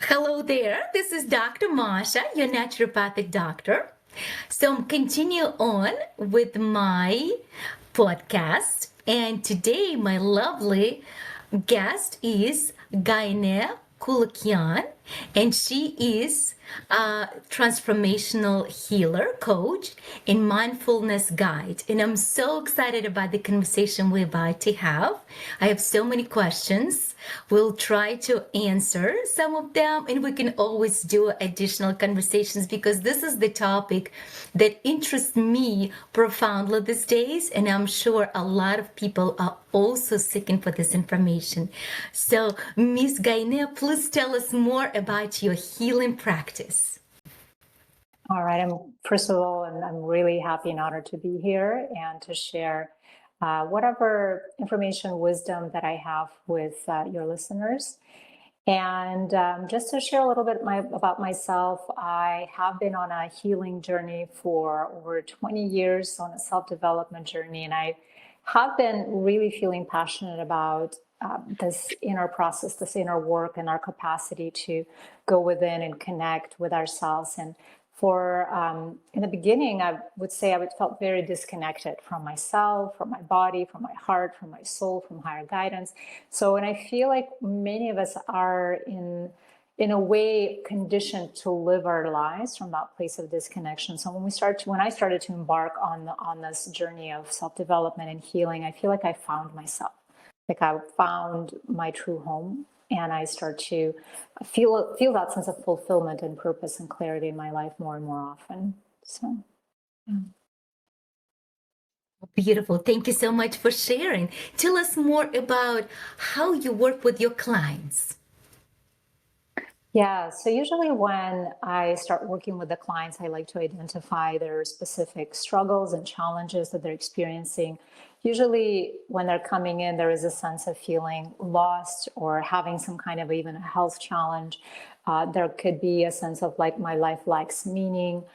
Hello there. This is Dr. Masha, your naturopathic doctor. So I'm continue on with my podcast, and today my lovely guest is Gayane Kulikyan, and she is a transformational healer, coach, and mindfulness guide. And I'm so excited about the conversation we're about to have. I have so many questions. We'll try to answer some of them, and we can always do additional conversations because this is the topic that interests me profoundly these days, and I'm sure a lot of people are also seeking for this information. So, Miss Gayane, please tell us more about your healing practice. All right. First of all, I'm really happy and honored to be here and to share whatever information, wisdom that I have with your listeners. And just to share a little bit about myself, I have been on a healing journey for over 20 years, on a self-development journey, and I have been really feeling passionate about this inner process, this inner work, and our capacity to go within and connect with ourselves. And for in the beginning, I would say I felt very disconnected from myself, from my body, from my heart, from my soul, from higher guidance. So, and I feel like many of us are in a way conditioned to live our lives from that place of disconnection. So when I started to embark on this journey of self-development and healing, I feel like I found myself. Like I found my true home, and I start to feel that sense of fulfillment and purpose and clarity in my life more and more often. So, yeah. Beautiful. Thank you so much for sharing. Tell us more about how you work with your clients. Yeah, so usually when I start working with the clients, I like to identify their specific struggles and challenges that they're experiencing. Usually, when they're coming in, there is a sense of feeling lost or having some kind of even a health challenge. There could be a sense of like, my life lacks meaning.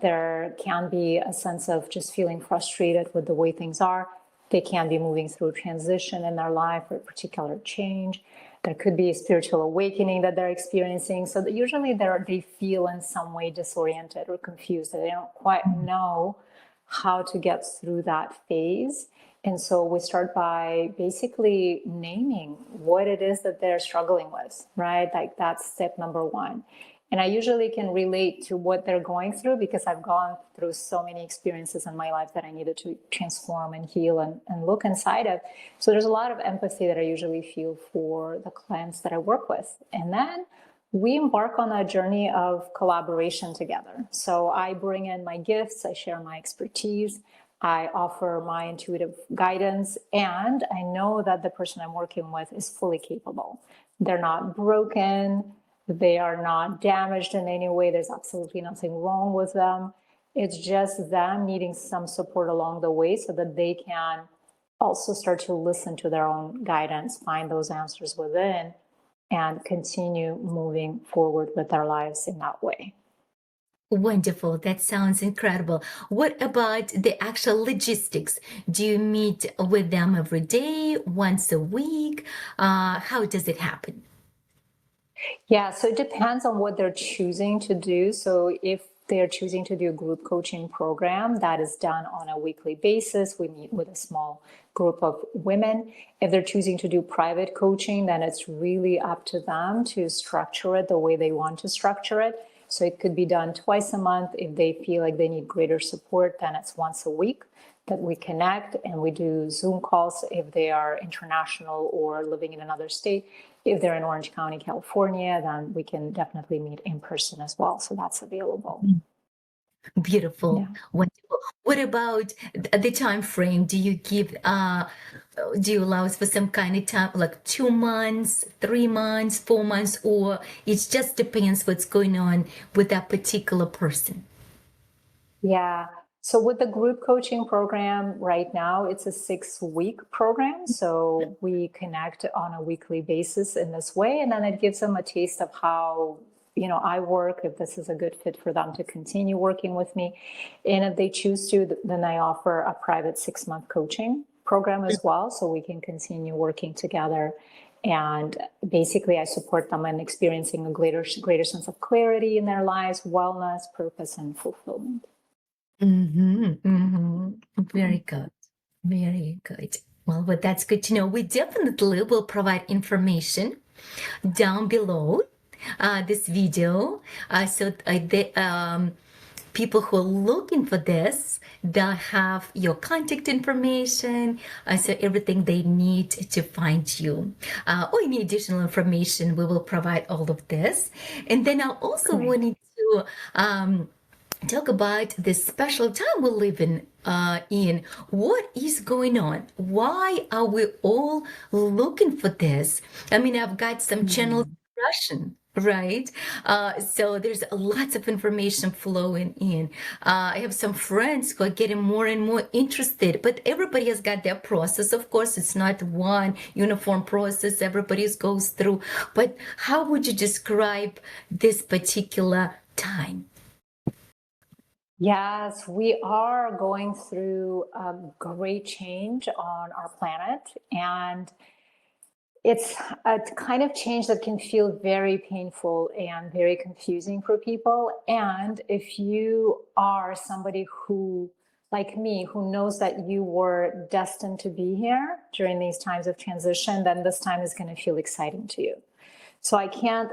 There can be a sense of just feeling frustrated with the way things are. They can be moving through transition in their life or a particular change. There could be a spiritual awakening that they're experiencing. So that usually they feel in some way disoriented or confused, that they don't quite know how to get through that phase. And so we start by basically naming what it is that they're struggling with, right? Like that's step number one. And I usually can relate to what they're going through because I've gone through so many experiences in my life that I needed to transform and heal and look inside of. So there's a lot of empathy that I usually feel for the clients that I work with. And then we embark on a journey of collaboration together. So I bring in my gifts, I share my expertise, I offer my intuitive guidance, and I know that the person I'm working with is fully capable. They're not broken. They are not damaged in any way. There's absolutely nothing wrong with them. It's just them needing some support along the way so that they can also start to listen to their own guidance, find those answers within, and continue moving forward with their lives in that way. Wonderful. That sounds incredible. What about the actual logistics? Do you meet with them every day, once a week? How does it happen? Yeah, so it depends on what they're choosing to do. So if they're choosing to do a group coaching program, that is done on a weekly basis. We meet with a small group of women. If they're choosing to do private coaching, then it's really up to them to structure it the way they want to structure it. So it could be done twice a month. If they feel like they need greater support, then it's once a week that we connect, and we do Zoom calls if they are international or living in another state. If they're in Orange County, California, then we can definitely meet in person as well. So that's available. Beautiful. Yeah. Wonderful. What about the time frame? Do you allow us for some kind of time, like 2 months, 3 months, 4 months, or it just depends what's going on with that particular person? Yeah. So with the group coaching program right now, it's a 6-week program. So we connect on a weekly basis in this way. And then it gives them a taste of how, I work, if this is a good fit for them to continue working with me. And if they choose to, then I offer a private 6-month coaching program as well. So we can continue working together And basically, I support them in experiencing a greater sense of clarity in their lives, wellness, purpose, and fulfillment. Very good. Very good. Well, but that's good to know. We definitely will provide information down below this video. People who are looking for this, they'll have your contact information, so everything they need to find you. Or any additional information, we will provide all of this. And then I also wanted to talk about this special time we live in. What is going on? Why are we all looking for this? I mean, I've got some channels in Russian, right? So there's lots of information flowing in. I have some friends who are getting more and more interested, but everybody has got their process. Of course, it's not one uniform process everybody goes through. But how would you describe this particular time? Yes, we are going through a great change on our planet. And it's a kind of change that can feel very painful and very confusing for people. And if you are somebody who, like me, who knows that you were destined to be here during these times of transition, then this time is going to feel exciting to you. So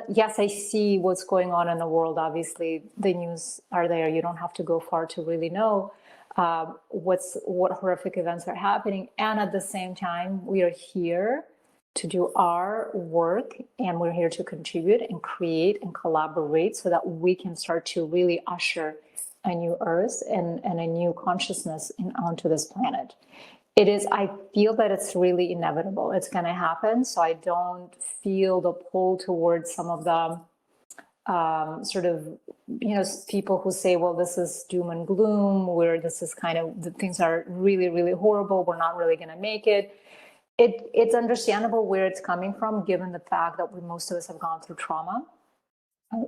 yes, I see what's going on in the world. Obviously, the news are there. You don't have to go far to really know what horrific events are happening. And at the same time, we are here to do our work, and we're here to contribute and create and collaborate so that we can start to really usher a new earth and a new consciousness onto this planet. I feel that it's really inevitable. It's going to happen. So I don't feel the pull towards some of the people who say, well, this is doom and gloom, where this is the things are really, really horrible. We're not really going to make it. It's understandable where it's coming from, given the fact that most of us have gone through trauma,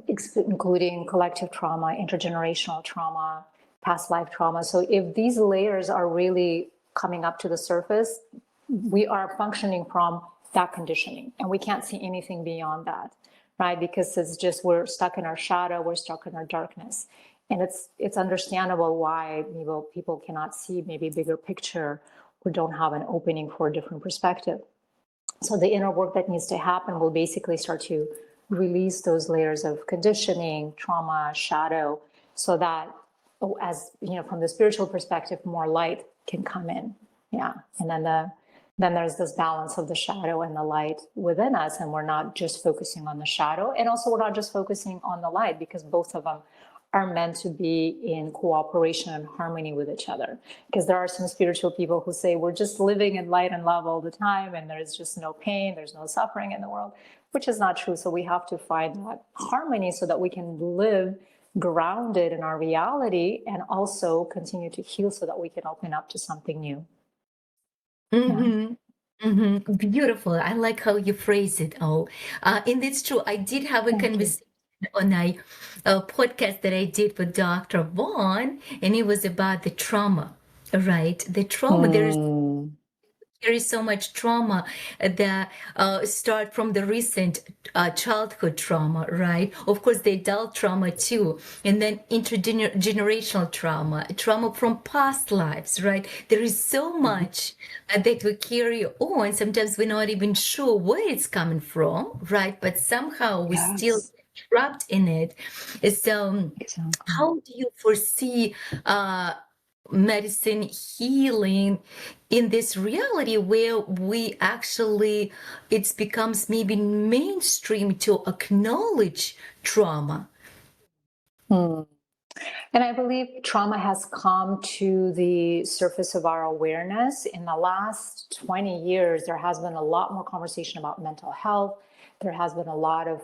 including collective trauma, intergenerational trauma, past life trauma. So if these layers are really coming up to the surface, we are functioning from that conditioning, and we can't see anything beyond that, right? Because we're stuck in our shadow, we're stuck in our darkness. And it's understandable why people cannot see maybe bigger picture or don't have an opening for a different perspective. So the inner work that needs to happen will basically start to release those layers of conditioning, trauma, shadow, so that, from the spiritual perspective, more light can come in. Yeah. And then there's this balance of the shadow and the light within us. And we're not just focusing on the shadow. And also we're not just focusing on the light, because both of them are meant to be in cooperation and harmony with each other. Because there are some spiritual people who say we're just living in light and love all the time, and there's just no pain, there's no suffering in the world, which is not true. So we have to find that harmony so that we can live grounded in our reality and also continue to heal so that we can open up to something new. Beautiful. I like how you phrase it. And it's true. I did have a conversation on a podcast that I did with Dr. Vaughn, and it was about the trauma, right? The trauma. There is so much trauma that start from the recent childhood trauma, right? Of course, the adult trauma too, and then intergenerational trauma from past lives, right? There is so much that we carry on. Sometimes we're not even sure where it's coming from, right? But somehow we still trapped in it. So, how do you foresee medicine healing in this reality where it becomes maybe mainstream to acknowledge trauma? And I believe trauma has come to the surface of our awareness. In the last 20 years, there has been a lot more conversation about mental health. There has been a lot of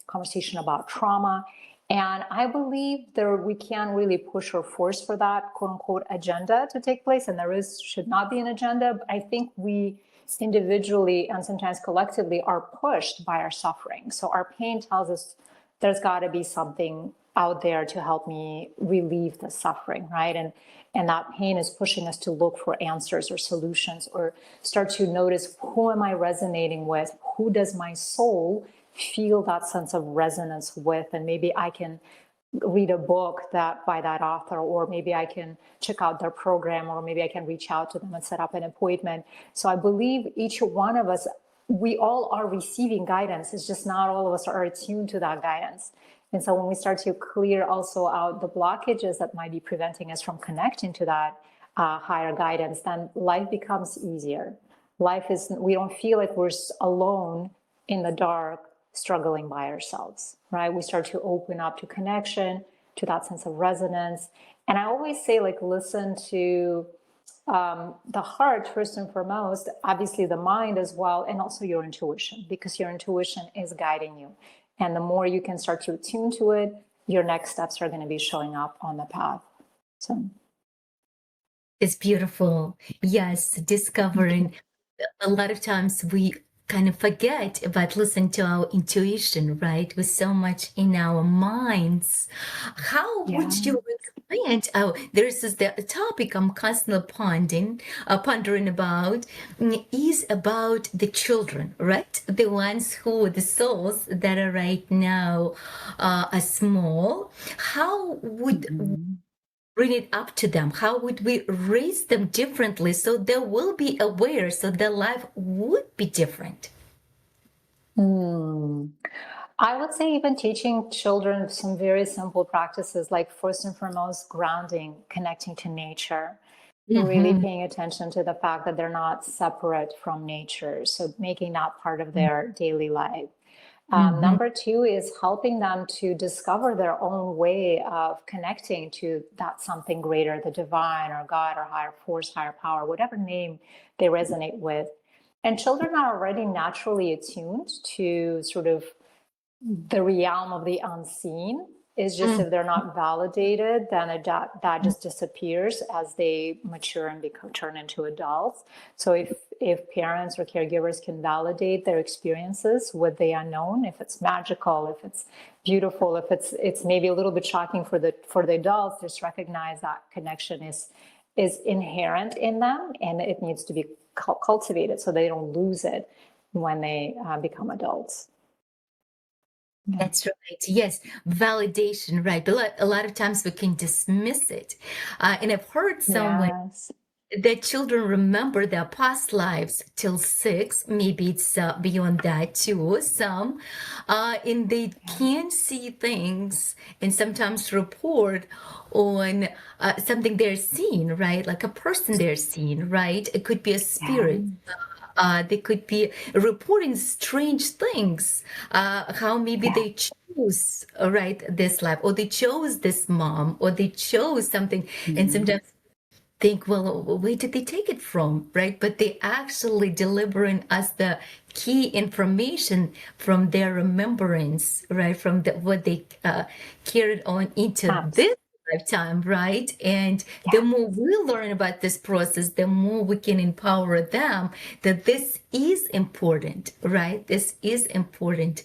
conversation about trauma. And I believe we can't really push or force for that quote unquote agenda to take place. And should not be an agenda. But I think we individually and sometimes collectively are pushed by our suffering. So our pain tells us there's got to be something out there to help me relieve the suffering, right? And that pain is pushing us to look for answers or solutions, or start to notice, who am I resonating with? who does my soul feel that sense of resonance with? And maybe I can read a book that by that author, or maybe I can check out their program, or maybe I can reach out to them and set up an appointment. So I believe each one of us, we all are receiving guidance. It's just not all of us are attuned to that guidance. And so when we start to clear also out the blockages that might be preventing us from connecting to that higher guidance, then life becomes easier. We don't feel like we're alone in the dark, struggling by ourselves, right? We start to open up to connection, to that sense of resonance. And I always say, like, listen to the heart first and foremost, obviously the mind as well, and also your intuition, because your intuition is guiding you. And the more you can start to attune to it, your next steps are going to be showing up on the path. So It's beautiful. Yes, discovering. A lot of times we kind of forget about listening to our intuition, right? With so much in our minds. How would you recommend? Oh, this is the topic I'm constantly pondering about, is about the children, right? The ones the souls that are right now are small. How would bring it up to them? How would we raise them differently so they will be aware, so their life would be different? I would say even teaching children some very simple practices, like first and foremost, grounding, connecting to nature, really Mm-hmm. paying attention to the fact that they're not separate from nature. So making that part of their daily life. Mm-hmm. Number two is helping them to discover their own way of connecting to that something greater, the divine or God or higher force, higher power, whatever name they resonate with. And children are already naturally attuned to sort of the realm of the unseen. Is just if they're not validated, then that just disappears as they mature and turn into adults. So if parents or caregivers can validate their experiences with the unknown, if it's magical, if it's beautiful, if it's maybe a little bit shocking for the adults, just recognize that connection is inherent in them, and it needs to be cultivated so they don't lose it when they become adults. That's right. Yes, validation, right. A lot of times we can dismiss it. And I've heard someone Yes. that children remember their past lives till 6, maybe it's beyond that too, some, and they can see things and sometimes report on something they're seeing, right? Like a person they're seeing, right? It could be a spirit. They could be reporting strange things, how maybe Yeah. they chose, right, this life, or they chose this mom, or they chose something. And sometimes think, well, where did they take it from, right? But they actually delivering us the key information from their remembrance, right? From what they carried on into this lifetime, right? And the more we learn about this process, the more we can empower them that this is important, right? This is important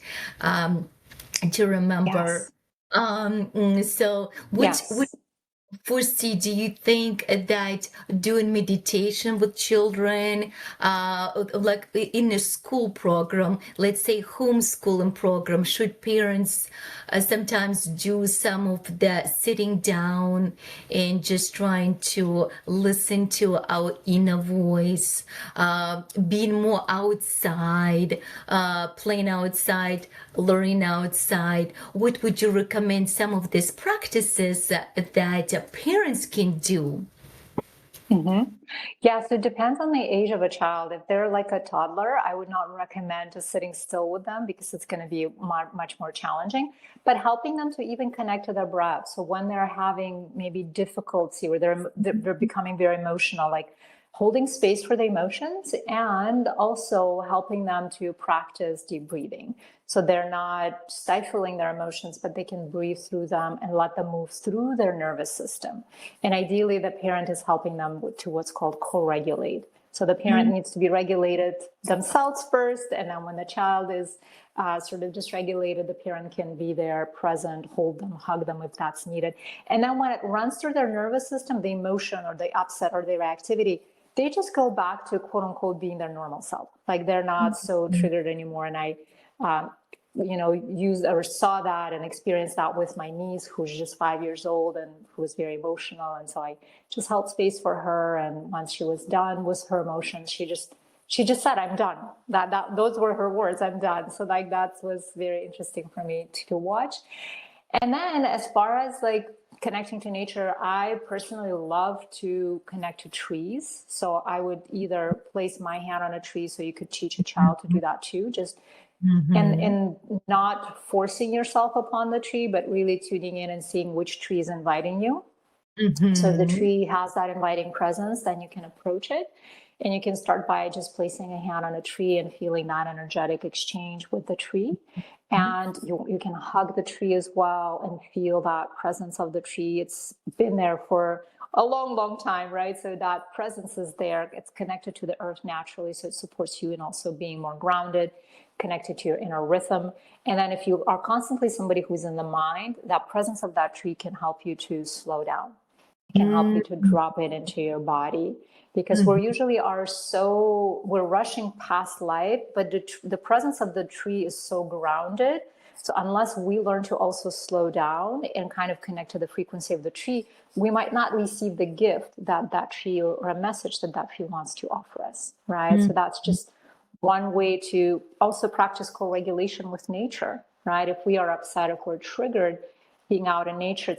to remember. Yes. So, which Yes. Fusti, do you think that doing meditation with children, like in a school program, let's say homeschooling program, should parents sometimes do some of the sitting down and just trying to listen to our inner voice, being more outside, playing outside, learning outside? What would you recommend some of these practices that parents can do? Yes, it depends on the age of a child. If they're like a toddler, I would not recommend just sitting still with them because it's going to be much more challenging. But helping them to even connect to their breath. So when they're having maybe difficulty or they're becoming very emotional, like holding space for the emotions and also helping them to practice deep breathing. So they're not stifling their emotions, but they can breathe through them and let them move through their nervous system. And ideally, the parent is helping them to what's called co-regulate. So the parent needs to be regulated themselves first, and then when the child is sort of dysregulated, the parent can be there, present, hold them, hug them if that's needed. And then when it runs through their nervous system, the emotion or the upset or the reactivity, they just go back to quote unquote being their normal self. Like they're not so triggered anymore. And I, used or saw that and experienced that with my niece, who's just 5 years old and who was very emotional. And so I just held space for her. And once she was done with her emotions, she just said, "I'm done." Those were her words. "I'm done." So like that was very interesting for me to watch. And then as far as like connecting to nature, I personally love to connect to trees. So I would either place my hand on a tree, so you could teach a child to do that too, just and not forcing yourself upon the tree, but really tuning in and seeing which tree is inviting you. So if the tree has that inviting presence, then you can approach it. And you can start by just placing a hand on a tree and feeling that energetic exchange with the tree. And you can hug the tree as well and feel that presence of the tree. It's been there for a long, long time, right? So that presence is there. It's connected to the earth naturally. So it supports you in also being more grounded, connected to your inner rhythm. And then if you are constantly somebody who's in the mind, that presence of that tree can help you to slow down. It can help you to drop it into your body, because we're usually we're rushing past life, but the presence of the tree is so grounded. So unless we learn to also slow down and kind of connect to the frequency of the tree, we might not receive the gift that that tree or a message that that tree wants to offer us, right? So that's just one way to also practice co-regulation with nature, right? If we are upset, if we're triggered, being out in nature,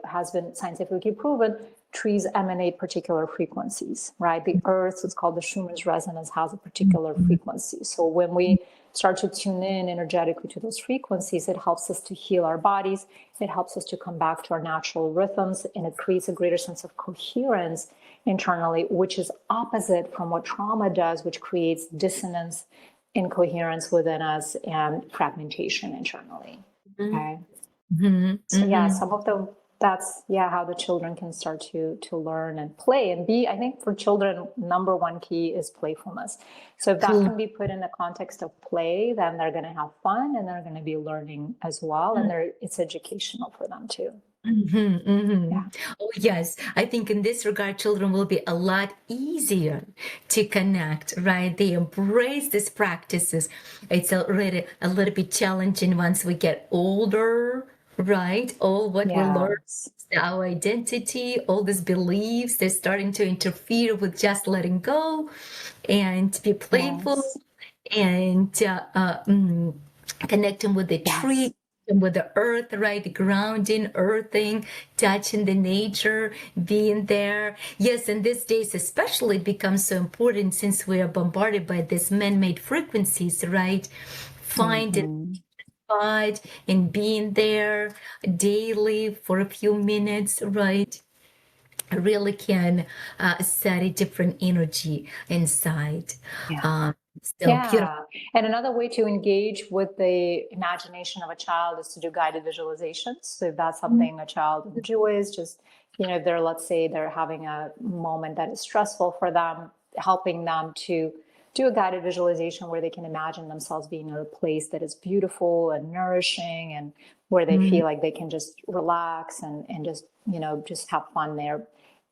has been scientifically proven, trees emanate particular frequencies, right? The earth, it's called the Schumann's resonance, has a particular frequency. So when we start to tune in energetically to those frequencies, it helps us to heal our bodies. It helps us to come back to our natural rhythms, and it creates a greater sense of coherence internally, which is opposite from what trauma does, which creates dissonance, incoherence within us, and fragmentation internally. Okay. So yeah, that's how the children can start to learn and play and be. I think for children, number one key is playfulness. So if that can be put in the context of play, then they're going to have fun and they're going to be learning as well, and it's educational for them too. Yeah. Oh, yes. I think in this regard, children will be a lot easier to connect, right? They embrace these practices. It's already a little bit challenging once we get older, right? All what we learn, Yes. our identity, all these beliefs, they're starting to interfere with just letting go and be playful Yes. and connecting with the tree, Yes. and with the earth, right? Grounding, earthing, touching the nature, being there. Yes, in these days, especially, it becomes so important since we are bombarded by these man-made frequencies, right? Finding spot and being there daily for a few minutes, right? Really can set a different energy inside. Yeah. So beautiful. Yeah. And another way to engage with the imagination of a child is to do guided visualizations. So if that's something a child enjoys, just, if let's say they're having a moment that is stressful for them, helping them to do a guided visualization where they can imagine themselves being in a place that is beautiful and nourishing, and where they feel like they can just relax and just, just have fun there.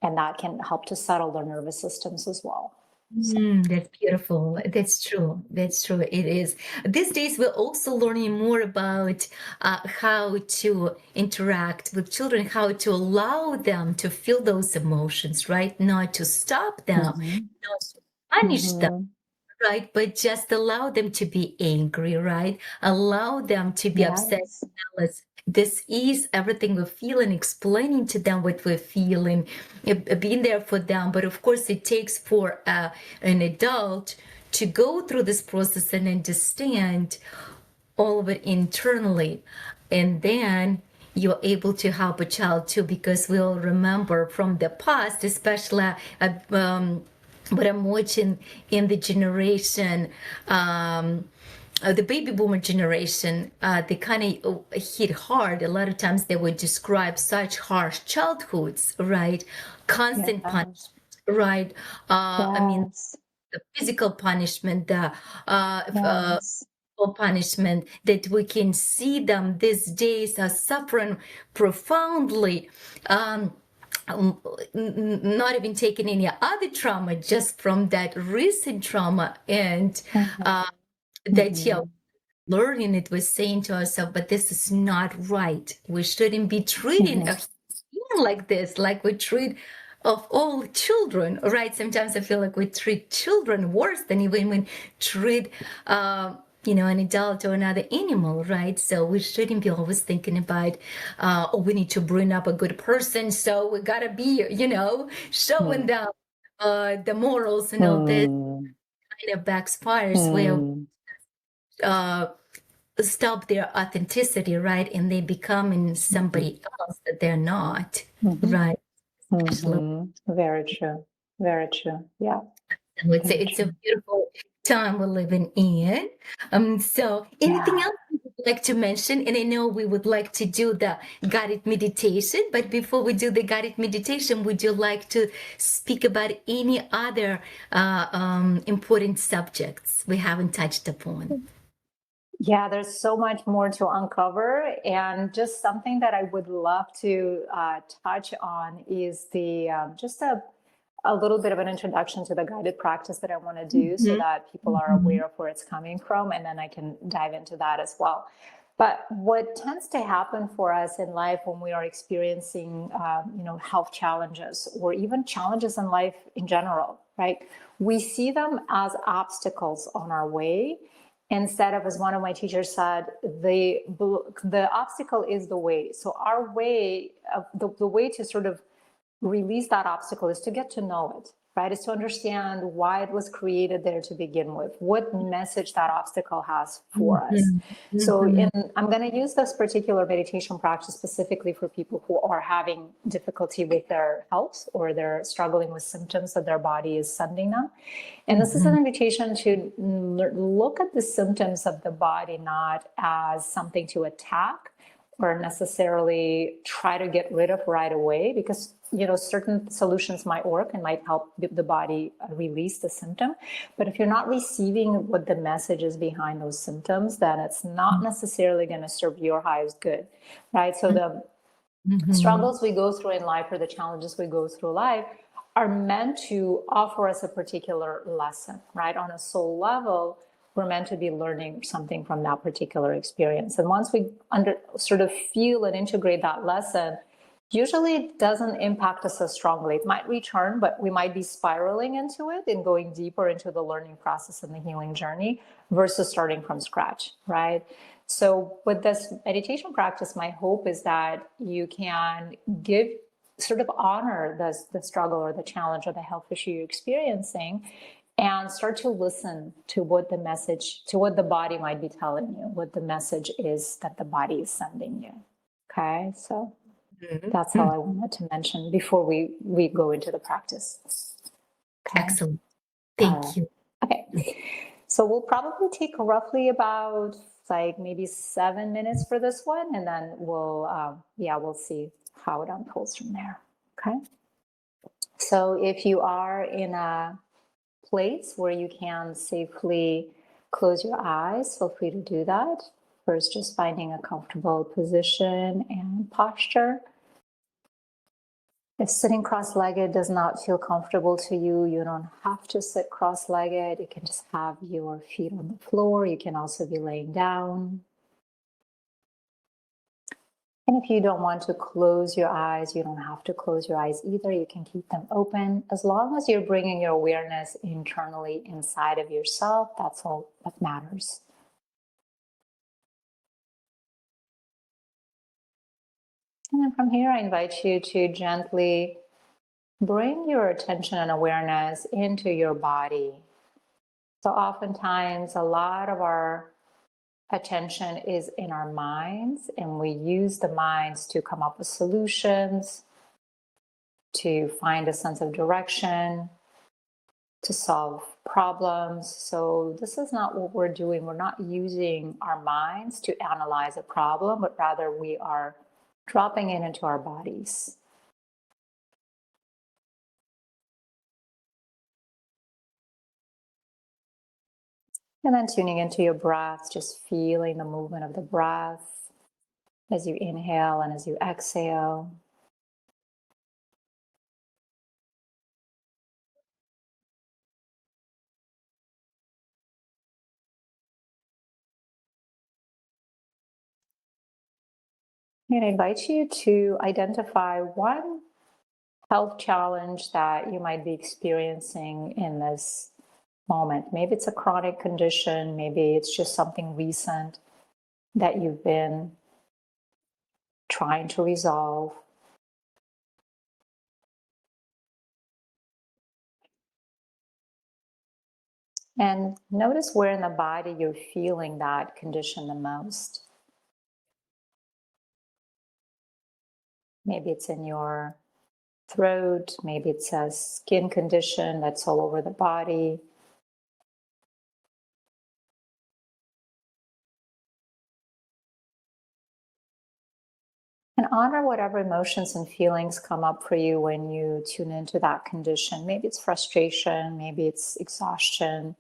And that can help to settle their nervous systems as well. So. That's beautiful. That's true. That's true. It is. These days, we're also learning more about how to interact with children, how to allow them to feel those emotions, right? Not to stop them, not to punish them, right? But just allow them to be angry, right? Allow them to be upset. Yes. This is everything we feel, and explaining to them what we're feeling, being there for them. But of course, it takes for an adult to go through this process and understand all of it internally. And then you're able to help a child too, because we'll remember from the past, especially what I'm watching in the generation, the baby boomer generation, they kind of hit hard. A lot of times they would describe such harsh childhoods, right? Constant punishment, right? I mean, Yes. the physical punishment, the Yes. punishment, that we can see them these days are suffering profoundly not even taking any other trauma, just from that recent trauma, and Mhm. that, yeah, Mhm. learning it, was saying to ourselves, but this is not right. We shouldn't be treating Mhm. a human like this, like we treat of all children, right? Sometimes I feel like we treat children worse than even we treat, an adult or another animal, right? So we shouldn't be always thinking about, oh, we need to bring up a good person, so we gotta be, showing them the morals and all this. Mhm. Kind of backfires where Mhm. uh, stop their authenticity, right? And they become in Mhm. somebody else that they're not, Mhm. right? Especially, Mhm. Very true. Very true. Yeah. it's Very a, it's a true. beautiful time we're living in. So anything Yeah. else you would like to mention? And I know we would like to do the guided meditation, but before we do the guided meditation, would you like to speak about any other important subjects we haven't touched upon? Yeah, there's so much more to uncover. And just something that I would love to touch on is the just a little bit of an introduction to the guided practice that I want to do so Mhm. that people are Mhm. aware of where it's coming from. And then I can dive into that as well. But what tends to happen for us in life when we are experiencing, health challenges or even challenges in life in general, right? We see them as obstacles on our way instead of, as one of my teachers said, the obstacle is the way. So our way, the way to sort of release that obstacle is to get to know it, right? Is to understand why it was created there to begin with, what message that obstacle has for us. Mhm. So Mhm. I'm going to use this particular meditation practice specifically for people who are having difficulty with their health or they're struggling with symptoms that their body is sending them. And this is an Mhm. invitation to look at the symptoms of the body not as something to attack or necessarily try to get rid of right away, because certain solutions might work and might help the body release the symptom. But if you're not receiving what the message is behind those symptoms, then it's not necessarily going to serve your highest good, right? So the Mhm. struggles we go through in life or the challenges we go through life are meant to offer us a particular lesson, right? On a soul level, we're meant to be learning something from that particular experience. And once we sort of feel and integrate that lesson, usually it doesn't impact us as strongly. It might return, but we might be spiraling into it and going deeper into the learning process and the healing journey versus starting from scratch, right? So with this meditation practice, my hope is that you can give sort of honor the struggle or the challenge or the health issue you're experiencing and start to listen to what the message, to what the body might be telling you, what the message is that the body is sending you. Okay, so that's all Mhm. I wanted to mention before we go into the practice. Okay, Excellent. all Thank right. you. Okay, so we'll probably take roughly about like maybe 7 minutes for this one, and then we'll see how it unfolds from there. Okay, so if you are in a place where you can safely close your eyes, feel free to do that. First, just finding a comfortable position and posture. If sitting cross-legged does not feel comfortable to you, you don't have to sit cross-legged. You can just have your feet on the floor. You can also be laying down. And if you don't want to close your eyes, you don't have to close your eyes either. You can keep them open. As long as you're bringing your awareness internally inside of yourself, that's all that matters. And then from here, I invite you to gently bring your attention and awareness into your body. So oftentimes, a lot of our attention is in our minds, and we use the minds to come up with solutions, to find a sense of direction, to solve problems. So this is not what we're doing. We're not using our minds to analyze a problem, but rather we are dropping it into our bodies. And then tuning into your breath, just feeling the movement of the breath as you inhale and as you exhale. I'm going to invite you to identify one health challenge that you might be experiencing in this moment. Maybe it's a chronic condition, maybe it's just something recent that you've been trying to resolve. And notice where in the body you're feeling that condition the most. Maybe it's in your throat, maybe it's a skin condition that's all over the body. And honor whatever emotions and feelings come up for you when you tune into that condition. Maybe it's frustration, maybe it's exhaustion,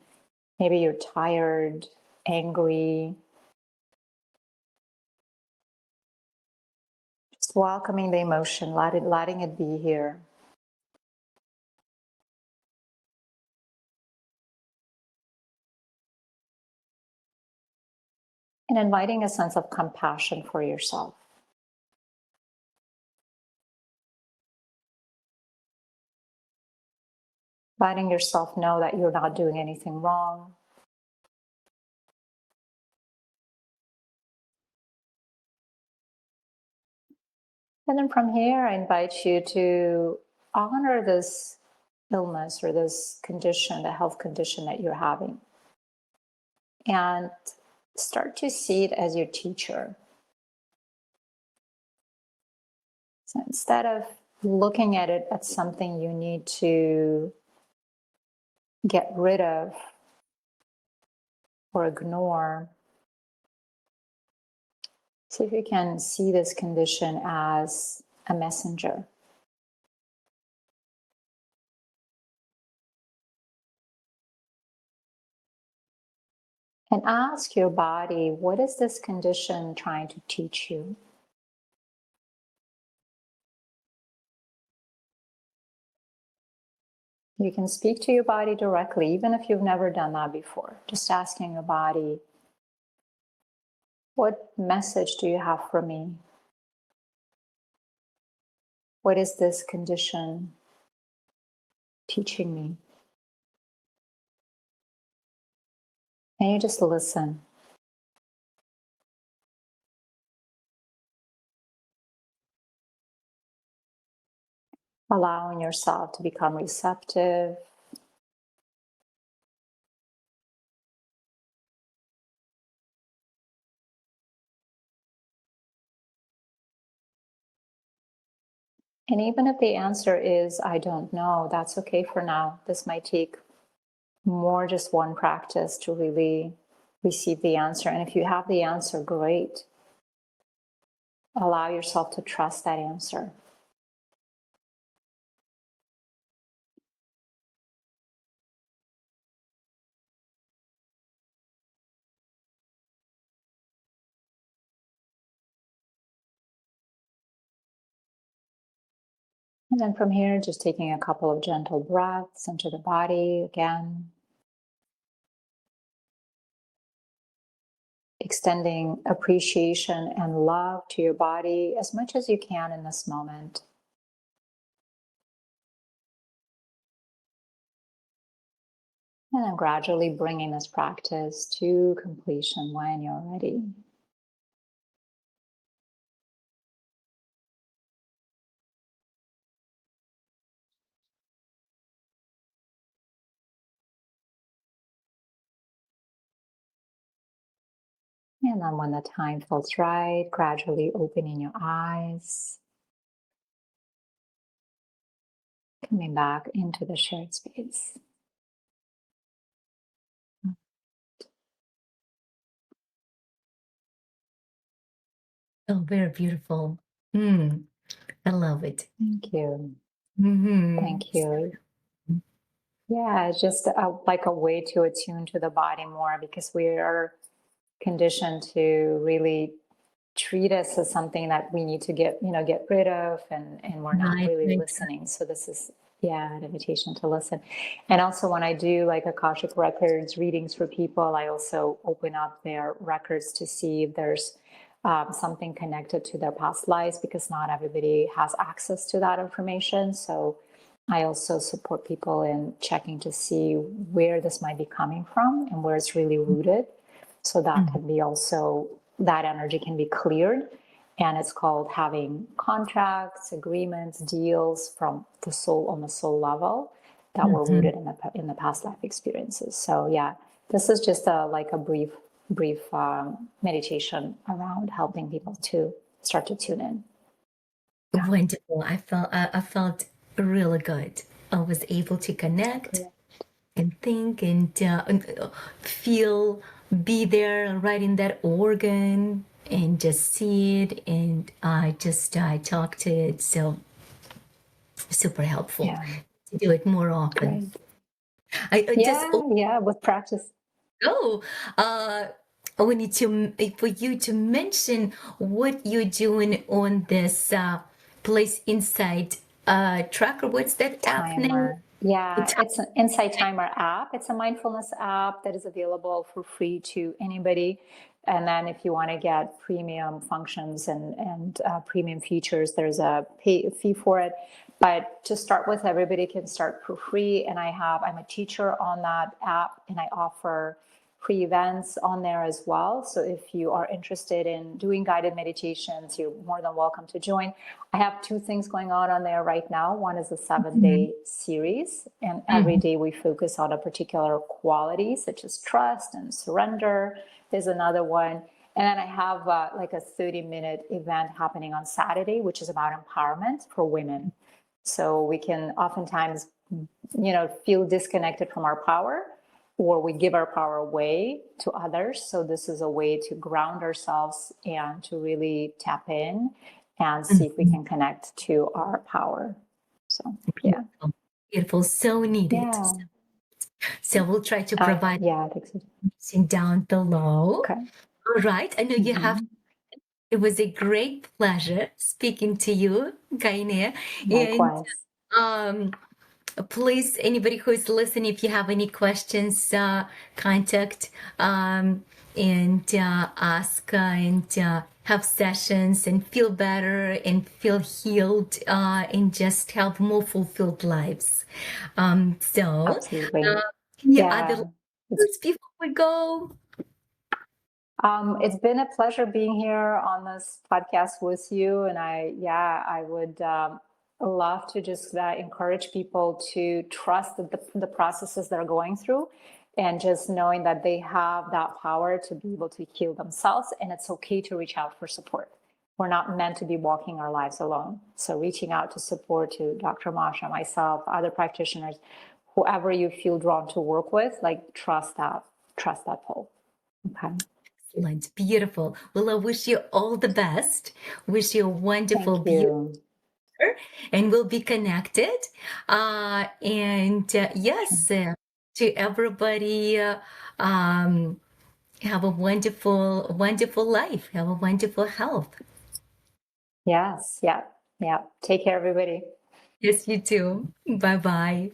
maybe you're tired, angry. Just welcoming the emotion, letting it be here. And inviting a sense of compassion for yourself. Letting yourself know that you're not doing anything wrong. And then from here, I invite you to honor this illness or this condition, the health condition that you're having. And start to see it as your teacher. So instead of looking at it as something you need to get rid of or ignore, see if you can see this condition as a messenger. And ask your body, what is this condition trying to teach you? You can speak to your body directly, even if you've never done that before. Just asking your body, what message do you have for me? What is this condition teaching me? And you just listen. Allowing yourself to become receptive. And even if the answer is, I don't know, that's okay for now. This might take more just one practice to really receive the answer. And if you have the answer, great. Allow yourself to trust that answer. And then from here, just taking a couple of gentle breaths into the body again. Extending appreciation and love to your body as much as you can in this moment. And then gradually bringing this practice to completion when you're ready. And then when the time feels right, gradually opening your eyes. Coming back into the shared space. Oh, very beautiful. I love it. Thank you. Mm-hmm. Thank you. Yeah, it's just like a way to attune to the body more, because we are conditioned to really treat us as something that we need to get rid of, and we're not Right, really right. listening. So this is, yeah, an invitation to listen. And also when I do like Akashic Records readings for people, I also open up their records to see if there's something connected to their past lives, because not everybody has access to that information. So I also support people in checking to see where this might be coming from and where it's really rooted. So that can be also, that energy can be cleared. And it's called having contracts, agreements, deals from the soul, on the soul level, that were rooted in the past life experiences. So yeah, this is just like a brief meditation around helping people to start to tune in. Wonderful. I felt really good. I was able to connect and think and feel, be there right in that organ and just see it, and I talk to it. So super helpful Yeah, to do it more often. great. I just Yeah, with practice. oh, we need to for you to mention what you're doing on this place inside tracker. What's that app name? Timer. Yeah, it's an Insight Timer app. It's a mindfulness app that is available for free to anybody. And then if you want to get premium functions and premium features, there's a fee for it. But to start with, everybody can start for free. And I'm a teacher on that app, and I offer free events on there as well. So if you are interested in doing guided meditations, you're more than welcome to join. I have two things going on there right now. One is a 7-day series, and every day we focus on a particular quality, such as trust and surrender. There's another one. And then I have like a 30-minute event happening on Saturday, which is about empowerment for women. So we can oftentimes, feel disconnected from our power, or we give our power away to others. So this is a way to ground ourselves and to really tap in and see if we can connect to our power. So, yeah. Beautiful, beautiful, so needed. Yeah. So we'll try to provide Yeah, I think so. information down below. Okay. All right. I know you have. It was a great pleasure speaking to you, Gayane. And Likewise. um, please, anybody who is listening, if you have any questions, contact and ask and have sessions and feel better and feel healed and just have more fulfilled lives. Absolutely. Any Yeah. other words before we go? It's been a pleasure being here on this podcast with you. And I would love to just encourage people to trust the processes they're going through, and just knowing that they have that power to be able to heal themselves. And it's okay to reach out for support. We're not meant to be walking our lives alone. So reaching out to support, to Dr. Masha, myself, other practitioners, whoever you feel drawn to work with, like trust that pull. Okay. Excellent. Beautiful. Well, I wish you all the best. Wish you a wonderful, Thank beautiful, you. and we'll be connected. Yes, to everybody, have a wonderful, wonderful life. Have a wonderful health. Yes. Yeah. Yeah. Take care, everybody. Yes, you too. Bye bye.